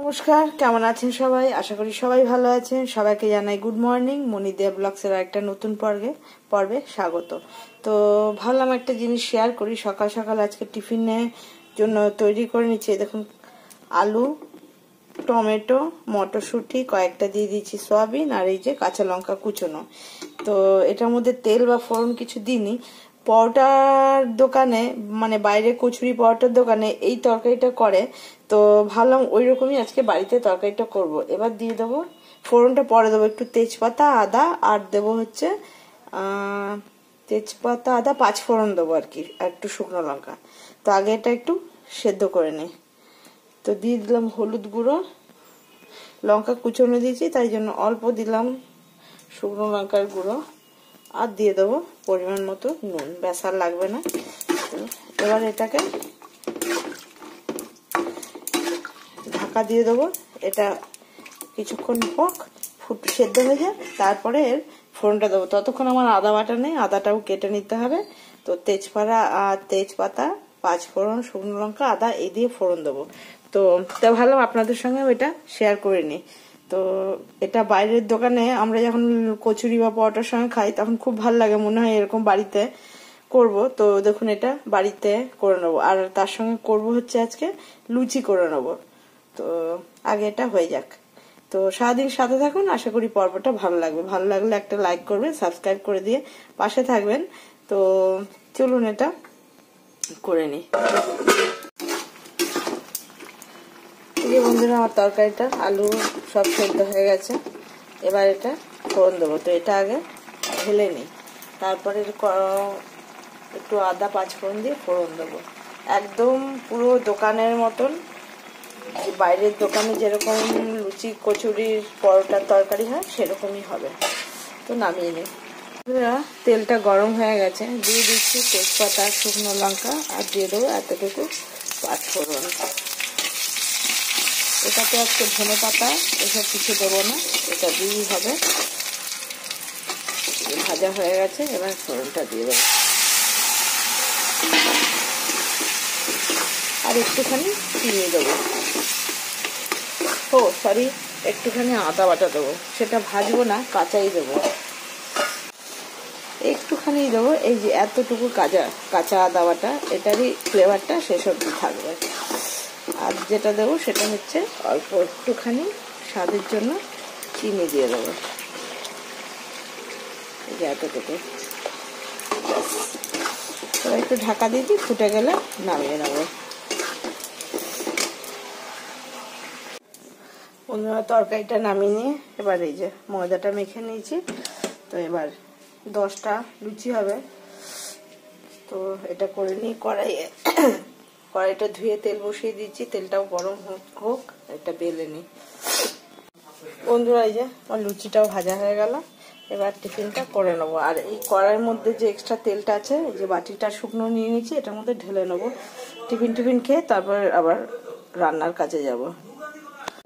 নমস্কার, কেমন আছেন সবাই? আশা করি সবাই ভালো আছেন। সবাইকে জানাই গুড মর্নিং। মনিদেব ব্লগসের একটা নতুন পর্বে স্বাগত। তো ভাবলাম একটা জিনিস শেয়ার করি। সকাল সকাল আজকে টিফিনের জন্য তৈরি করে নিচ্ছি। দেখুন, আলু, টমেটো, মটরশুঁটি, কয়েকটা দিয়ে দিচ্ছি সয়াবিন, আর এই যে কাঁচা লঙ্কা কুচোনো। তো এটার মধ্যে তেল বা ফোড়ন কিছু দিইনি। পরোটার দোকানে, মানে বাইরে কচুরি পরোটার দোকানে এই তরকারিটা করে, তো ভাবলাম ওই রকমই আজকে বাড়িতে তরকারিটা করব। এবার দিয়ে দেবো ফোড়নটা, পরে দেবো একটু তেজপাতা, আদা, আর দেবো হচ্ছে তেজপাতা, আদা, 5 ফোড়ন দেবো আর কি, আর একটু শুকনো লঙ্কা। তো আগে এটা একটু সেদ্ধ করে নিই। তো দিয়ে দিলাম হলুদ গুঁড়ো, লঙ্কা কুচনো দিয়েছি তাই জন্য অল্প দিলাম শুকনো লঙ্কার গুঁড়ো, আর দিয়ে দেবো পরিমাণ মতো নুন, ব্যাস আর লাগবে না। এবার এটাকে ঢাকা দিয়ে দেবো। এটা কিছুক্ষণ হোক, সেদ্ধ হয়ে যায়, তারপরে এর ফোড়নটা দেবো। ততক্ষণ আমার আদা বাটা নেই, আদাটাও কেটে নিতে হবে। তো তেজপাতা, 5 ফোড়ন, শুকনো লঙ্কা, আদা এই দিয়ে ফোড়ন দেবো। তো ভাবলাম আপনাদের সঙ্গে এটা শেয়ার করে নিই। তো এটা বাইরের দোকানে আমরা যখন কচুরি বা পরোটার সঙ্গে খাই তখন খুব ভালো লাগে, মনে হয় এরকম বাড়িতে করব। তো দেখুন, এটা বাড়িতে করে নেবো। আর তার সঙ্গে করব হচ্ছে আজকে লুচি করে নেবো। তো আগে এটা হয়ে যাক। তো সারাদিন সাথে থাকুন, আশা করি পর্বটা ভালো লাগবে। ভালো লাগলে একটা লাইক করবেন, সাবস্ক্রাইব করে দিয়ে পাশে থাকবেন। তো চলুন এটা করে নিই। বন্ধুরা, আমার তরকারিটা আলু সব সেদ্ধ হয়ে গেছে। এবার এটা ফোড়ন দেবো। তো এটা আগে ঢেলে নিই, তারপরে একটু আদা, 5 ফোড়ন দিয়ে ফোড়ন দেবো। একদম পুরো দোকানের মতন, বাইরের দোকানে যেরকম লুচি, কচুরির, পরোটার তরকারি হয় সেরকমই হবে। তো নামিয়ে নিই। তেলটা গরম হয়ে গেছে, দিয়ে দিচ্ছি তেজপাতা, শুকনো লঙ্কা, আর দিয়ে দেবো এতটুকু 5 ফোড়ন। এটাতে আজকে ধনে পাতা এসব কিছু দেবো না, এটা দিয়েই হবে। ভাজা হয়ে গেছে, এবার ফোড়নটা দিয়ে দেবো। আর একটুখানি চিনি দেবো, একটুখানি আদা বাটা দেবো। সেটা ভাজবো না, কাঁচাই দেবো, একটুখানি দেবো। এই যে এতটুকু কাঁচা আদা বাটা, এটারই ফ্লেভারটা শেষ অবধি থাকবে। আর যেটা দেবো সেটা হচ্ছে অল্প একটুখানি স্বাদের জন্য চিনি দিয়ে দেবো, এই যে এতটুকু। এবার একটু ঢাকা দিয়ে দিই, ফুটে গেলে নামিয়ে নেবো। বন্ধুরা, তরকারিটা নামিয়ে নিয়ে এবার এই যে ময়দাটা মেখে নিয়েছি। তো এবার 10টা লুচি হবে। তো এটা করে নিই। কড়াইটা ধুয়ে তেল বসিয়ে দিচ্ছি, তেলটাও গরম হোক, এটা বেলে নিই। বন্ধুরা, এই যে আমার লুচিটাও ভাজা হয়ে গেল। এবার টিফিনটা করে নেবো। আর এই কড়াইয়ের মধ্যে যে এক্সট্রা তেলটা আছে, এই যে বাটিটা শুকনো নিয়ে নিয়েছি, এটার মধ্যে ঢেলে নেবো। টিফিন খেয়ে তারপর আবার রান্নার কাজে যাব।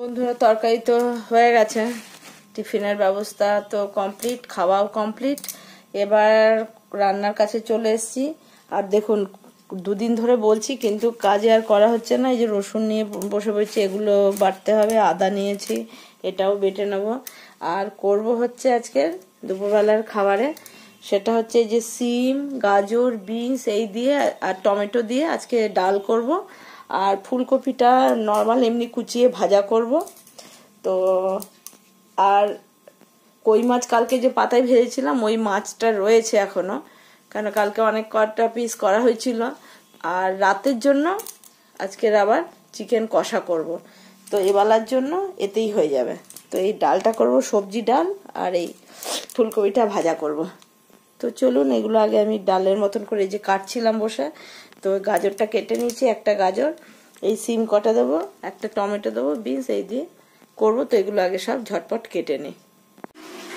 বন্ধুরা, তরকারি তো হয়ে গেছে, টিফিনের ব্যবস্থা তো কমপ্লিট, খাওয়াও কমপ্লিট। এবার রান্নার কাছে চলে এসেছি। আর দেখুন, 2 দিন ধরে বলছি কিন্তু কাজে আর করা হচ্ছে না। এই যে রসুন নিয়ে বসে পড়ছি, এগুলো বাটতে হবে। আদা নিয়েছি, এটাও বেটে নেব। আর করব হচ্ছে আজকে দুপুরবেলার খাবারে, সেটা হচ্ছে এই যে সিম, গাজর, বিনস এই দিয়ে আর টমেটো দিয়ে আজকে ডাল করব। আর ফুলকপিটা নর্মাল এমনি কুচিয়ে ভাজা করব। তো আর কই মাছ কালকে যে পাতায় ভেজেছিলাম, ওই মাছটা রয়েছে এখনো, কারণ কালকে অনেক কটা পিস করা হয়েছিল। আর রাতের জন্য আজকের আবার চিকেন কষা করব। তো এবেলার জন্য এতেই হয়ে যাবে। তো এই ডালটা করব, সবজি ডাল, আর এই ফুলকপিটা ভাজা করব। তো চলুন, এগুলো আগে আমি ডালের মতন করে এই যে কাটছিলাম বসে। তো গাজরটা কেটে নিয়েছি, একটা গাজর, এই সিম কটা দেবো, একটা টমেটো দেবো, বিনস এই দিয়ে করবো। তো এগুলো আগে সব ঝটপট কেটে নিই।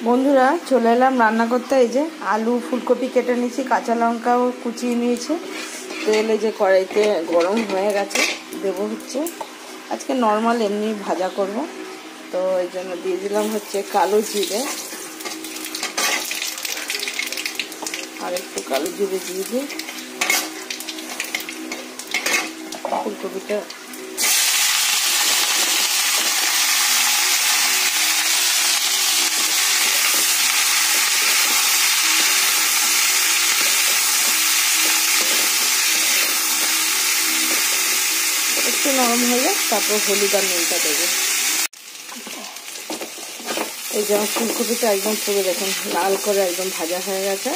বন্ধুরা, চলে এলাম রান্না করতে। এই যে আলু, ফুলকপি কেটে নিয়েছি, কাঁচা লঙ্কাও কুচিয়ে নিয়েছি। তেল এই যে কড়াইতে গরম হয়ে গেছে, দেবো হচ্ছে আজকে নর্মাল এমনি ভাজা করব। তো এই জন্য দিয়ে দিলাম হচ্ছে কালো জিরে, আর একটু কালো জিরে দিয়ে দিই। ফুলকপিটা নরম হয়ে যায় তারপর হলুদ আর নুনটা দেবো। এই যে ফুলকপিটা একদম পুরো দেখুন লাল করে একদম ভাজা হয়ে গেছে।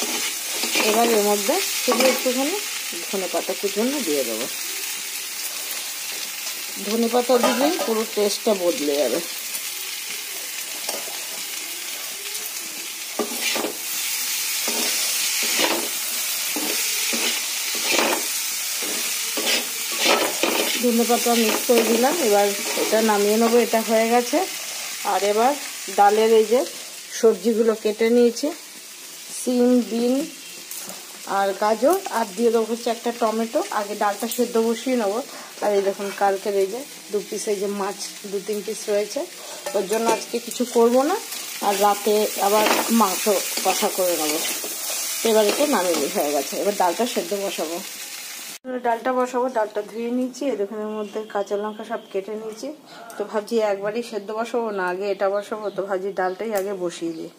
এবার এর মধ্যে শুধু একটুখানি ধনেপাতা কুচনো দিয়ে দেবো। ধনেপাতা দিলে পুরো টেস্টটা বদলে যাবে। ধনেপাতা মিক্স করে দিলাম। এবার এটা নামিয়ে নেবো, এটা হয়ে গেছে। আর এবার ডালের এই যে সবজিগুলো কেটে নিয়েছি, সিম, বিন আর গাজর, আর দিয়ে দেবো হচ্ছে একটা টমেটো। আগে ডালটা সেদ্ধ বসিয়ে নেবো। আর এই দেখুন কালকের এই যে 2 পিস এই যে মাছ 2-3 পিস রয়েছে, ওর জন্য আজকে কিছু করব না। আর রাতে আবার মাংস কষা করে নেবো। এবার এটা নামিয়ে হয়ে গেছে। এবার ডালটা সেদ্ধ বসাবো। ডালটা ধুয়ে নিয়েছি। এখানের মধ্যে কাঁচা লঙ্কা সব কেটে নিয়েছি। তো ভাবছি একবারই সেদ্ধ বসাবো না, আগে এটা বসাবো। তো ভাবছি ডালটাই আগে বসিয়ে দিই।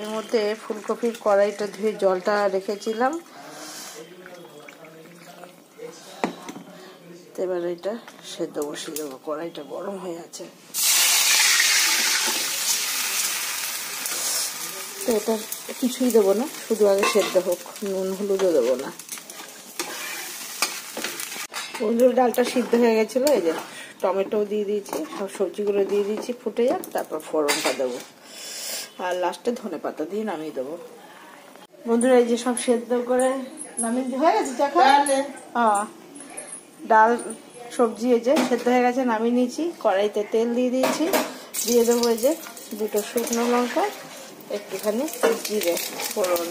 এর মধ্যে ফুলকপির কড়াইটা ধুয়ে জলটা রেখেছিলাম। এবার এটা সেদ্ধ বসিয়ে দেবো। কড়াইটা গরম হয়ে আছে। তো এটা কিছুই দেবো না, শুধু আগে সেদ্ধ হোক, নুন হলুদও দেবো না। বন্ধুর ডালটা সিদ্ধ হয়ে গেছিলো। এই যে টমেটো দিয়ে দিয়েছি, সব সবজিগুলো দিয়ে দিয়েছি, ফুটে যাক, তারপর ফোড়নটা দেবো। আর লাস্টে ধনেপাতা দিয়ে নামিয়ে দেবো। বন্ধুরা এই যে সব সেদ্ধ করে নামিয়ে হয়ে গেছে। ডাল সবজি এই যে সেদ্ধ হয়ে গেছে, নামিয়ে নিয়েছি। কড়াইতে তেল দিয়ে দিয়েছি। দিয়ে দেবো এই যে 2টো শুকনো লঙ্কা, একটুখানি জিরে ফোড়ন।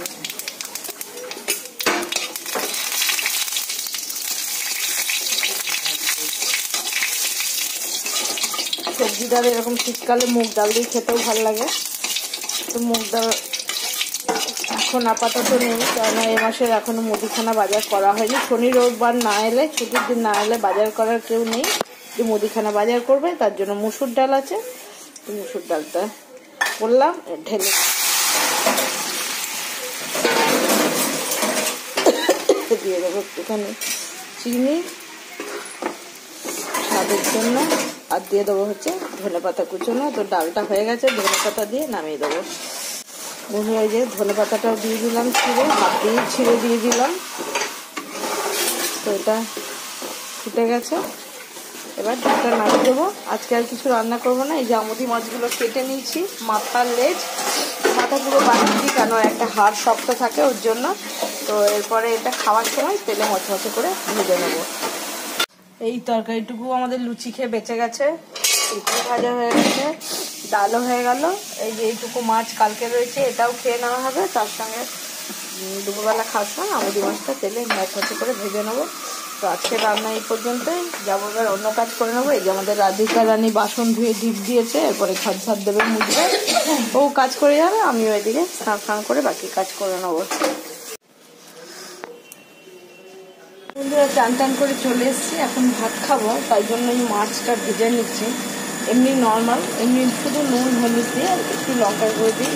সবজি ডাল এরকম শীতকালে মুগ ডাল দিয়ে খেতেও ভালো লাগে। তো মুগ ডাল এখন আপাতত নেই, কারণ এই মাসের এখনো মুদিখানা বাজার করা হয়নি। শনি রোববার না এলে, ছুটির দিন না এলে বাজার করার কেউ নেই যে মুদিখানা বাজার করবে। তার জন্য মুসুর ডাল আছে। মুসুর ডালটা করলাম, ঢেলে দিয়ে দেবো একটুখানি চিনি স্বাদের জন্য। আর দিয়ে দেবো হচ্ছে ধনেপাতা কুচনো। তো ডালটা হয়ে গেছে, ধনেপাতা দিয়ে নামিয়ে দেবো। বন্ধুরা এই যে ধনেপাতাটাও দিয়ে দিলাম, ছিঁড়ে দিয়ে দিলাম। তো এটা ফুটে গেছে। এবার ডালটা নামিয়ে দেবো। আজকে আর কিছু রান্না করবো না। এই যে আমুদি মাছগুলো কেটে নিয়েছি, মাথার লেজ, মাথা পুরো বানিয়েছি, কেন একটা হাড় শক্ত থাকে ওর জন্য। তো এরপরে এটা খাওয়ার সময় তেলে মচমচে করে ভেজে নেবো। এই তরকারিটুকু আমাদের লুচি খেয়ে বেঁচে গেছে। লুচি ভাজা হয়ে গেছে, ডালও হয়ে গেল। এই যে এইটুকু মাছ কালকে রয়েছে, এটাও খেয়ে নেওয়া হবে। তার সঙ্গে দুপুরবেলা খাওয়ার সময় আমুদি মাছটা তেলে মচমচে করে ভেজে নেবো। তো আজকে রান্না এই পর্যন্তই। যাবো এবার অন্য কাজ করে নেবো। এই যে আমাদের রাধিকা রানী বাসন ধুয়ে ডিপ দিয়েছে, এরপরে ঘর ঝাড় দেবে, মুছবে, ও কাজ করে যাবে। আমি ওইদিকে স্নান করে বাকি কাজ করে নেবো। বন্ধুরা চান করে চলে এসেছি, এখন ভাত খাবো। তাই জন্য এই মাছটা ভেজে নিচ্ছি। এমনি নর্মাল, এমনি শুধু নুন হলুদ দিয়ে একটু লঙ্কা গুঁড়ো দিয়ে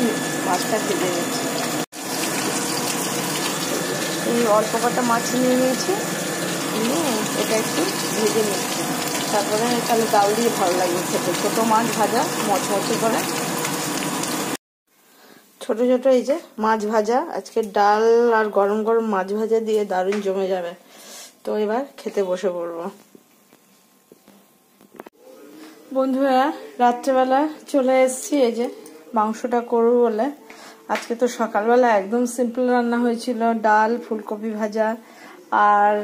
মাছটা ভেজে নিচ্ছি। এই অল্প কটা মাছ নিয়ে নিয়েছি, নিয়ে এটা একটু ভেজে নিচ্ছি। তারপরে তাহলে ডাল দিয়ে ভালো লাগবে খেতে। ছোটো মাছ ভাজা মচমচে করে, ছোট ছোট এই যে মাছ ভাজা। আজকে ডাল আর গরম গরম মাছ ভাজা দিয়ে দারুণ জমে যাবে। তো এবার খেতে বসে পড়বো। বন্ধুরা রাত্রেবেলা চলে এসেছি। এই যে মাংসটা করবো বলে। আজকে তো সকালবেলা একদম সিম্পল রান্না হয়েছিল, ডাল, ফুলকপি ভাজা, আর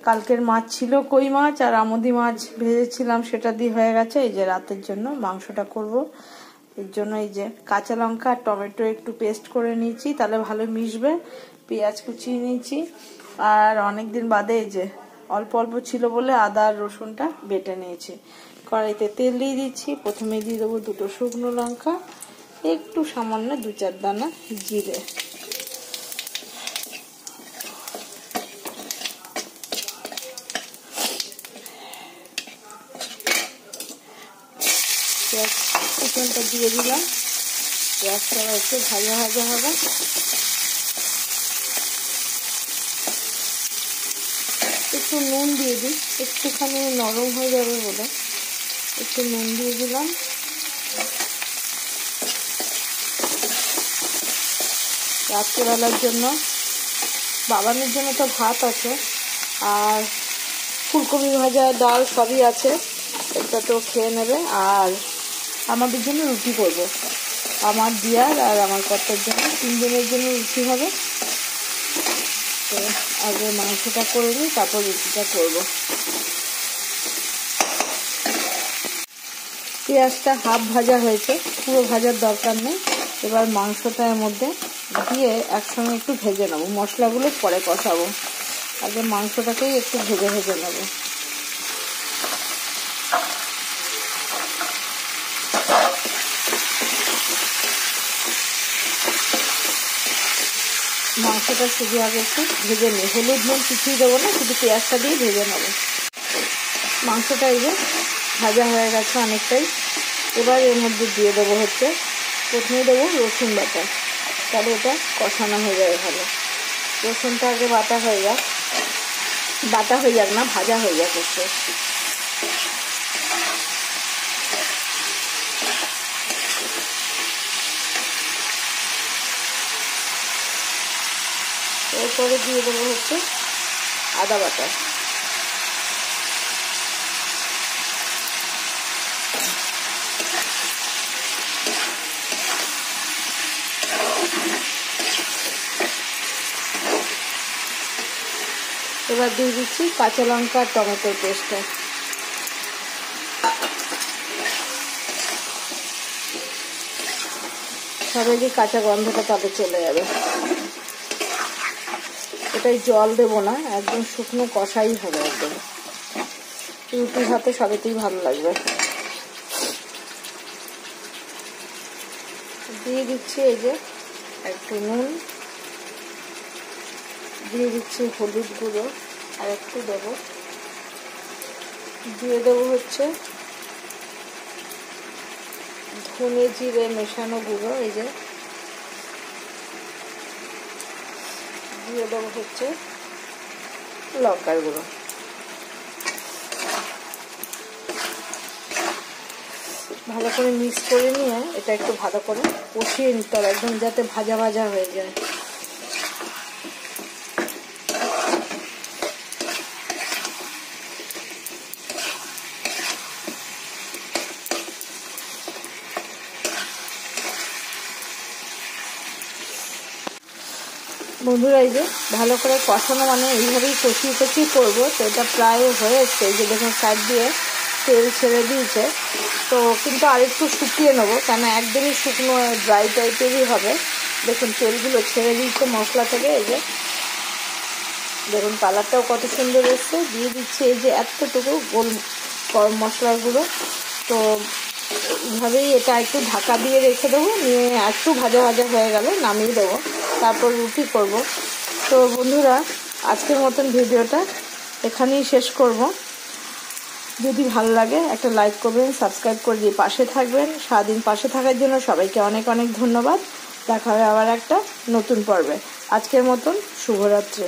কালকের মাছ ছিল কই মাছ, আর আমুদি মাছ ভেজেছিলাম, সেটা দিয়ে হয়ে গেছে। এই যে রাতের জন্য মাংসটা করব। এর জন্য এই যে কাঁচা লঙ্কা আর টমেটো একটু পেস্ট করে নিয়েছি, তাহলে ভালো মিশবে। পেঁয়াজ কুচিয়ে নিয়েছি। আর অনেকদিন বাদে এই যে অল্প অল্প ছিল বলে আদা আর রসুনটা বেটে নিয়েছি। কড়াইতে তেল দিয়ে দিচ্ছি। প্রথমে দিয়ে দেবো 2টো শুকনো লঙ্কা, একটু সামান্য 2-4 দানা জিরে। পেঁয়াজটা দিয়ে দিলাম। পেঁয়াজটা একটু ভাজা ভাজা হবে। একটু নুন দিয়ে দিই, একটুখানি নরম হয়ে যাবে বলে একটু নুন দিয়ে দিলাম। রাত্রেবেলার জন্য বাবানের জন্য তো ভাত আছে, আর ফুলকপি ভাজা, ডাল সবই আছে, এটা তো খেয়ে নেবে। আর আমাদের জন্য রুটি করব, আমার দিয়ার আর আমার কর্তার জন্য, 3 জনের জন্য রুটি হবে। তো আগে মাংসটা করে নিই, তারপর রুটিটা করব। পেঁয়াজটা হাফ ভাজা হয়েছে, পুরো ভাজার দরকার নেই। এবার মাংসটা এর মধ্যে দিয়ে একসঙ্গে একটু ভেজে নেবো, মশলাগুলো পরে কষাবো, আগে মাংসটাকেই একটু ভেজে ভেজে নেবো। মাংসটা শুধু আগে একটু ভেজে নিই, হলুদ নুন কিছুই দেবো না, শুধু পেঁয়াজটা দিয়ে ভেজে নেবো। মাংসটা এই যে ভাজা হয়ে গেছে অনেকটাই। এবার এর মধ্যে দিয়ে দেবো হচ্ছে, প্রথমে দেবো রসুন বাটা, তাহলে এটা কষানো হয়ে যাবে ভালো। রসুনটা আগে বাটা হয়ে যাক না, ভাজা হয়ে যাক একটু। এরপরে দিয়ে দেবো হচ্ছে আদা বাটা, এবার দিয়ে দিচ্ছি কাঁচা লঙ্কা আর টমেটোর পেস্টটা। সবাই যে কাঁচা গন্ধটা তাতে চলে যাবে। এটাই জল দেবো না, একদম শুকনো কষাই হবে একদম, রুটি ভাতে সবেতেই ভালো লাগবে। দিয়ে দিচ্ছি এই যে একটু নুন, দিয়ে দিচ্ছি হলুদ গুঁড়ো আর একটু দেবো, দিয়ে দেবো হচ্ছে ধনে জিরে মেশানো গুঁড়ো, এই যে দিয়ে দেবো হচ্ছে লঙ্কার গুঁড়ো। ভালো করে মিক্স করে নিয়ে এটা একটু ভালো করে কষিয়ে নিতে হবে, একদম যাতে ভাজা ভাজা হয়ে যায়। বন্ধুরা এই যে ভালো করে কষানো মানে এইভাবেই কষিয়ে করবো। তো এটা প্রায় হয়ে এসছে, এই যে দেখুন সাইড দিয়ে তেল ছেড়ে দিয়েছে। তো কিন্তু আরেকটু শুকিয়ে নেবো, কেন একদমই শুকনো ড্রাই টাইপেরই হবে। দেখুন তেলগুলো ছেড়ে দিয়েছে মশলা থেকে, এই যে দেখুন কালারটাও কত সুন্দর এসছে। দিয়ে দিচ্ছি এই যে এতটুকু গোল মশলার গুঁড়ো। তো এইভাবেই এটা একটু ঢাকা দিয়ে রেখে দেবো, নিয়ে একটু ভাজা ভাজা হয়ে গেলে নামিয়ে দেবো, তারপর রুটি করব। তো বন্ধুরা আজকের মতন ভিডিওটা এখানেই শেষ করব। যদি ভালো লাগে একটা লাইক করবেন, সাবস্ক্রাইব করে দিয়ে পাশে থাকবেন। সারাদিন পাশে থাকার জন্য সবাইকে অনেক অনেক ধন্যবাদ। দেখা হবে আবার একটা নতুন পর্বে। আজকের মতন শুভরাত্রি।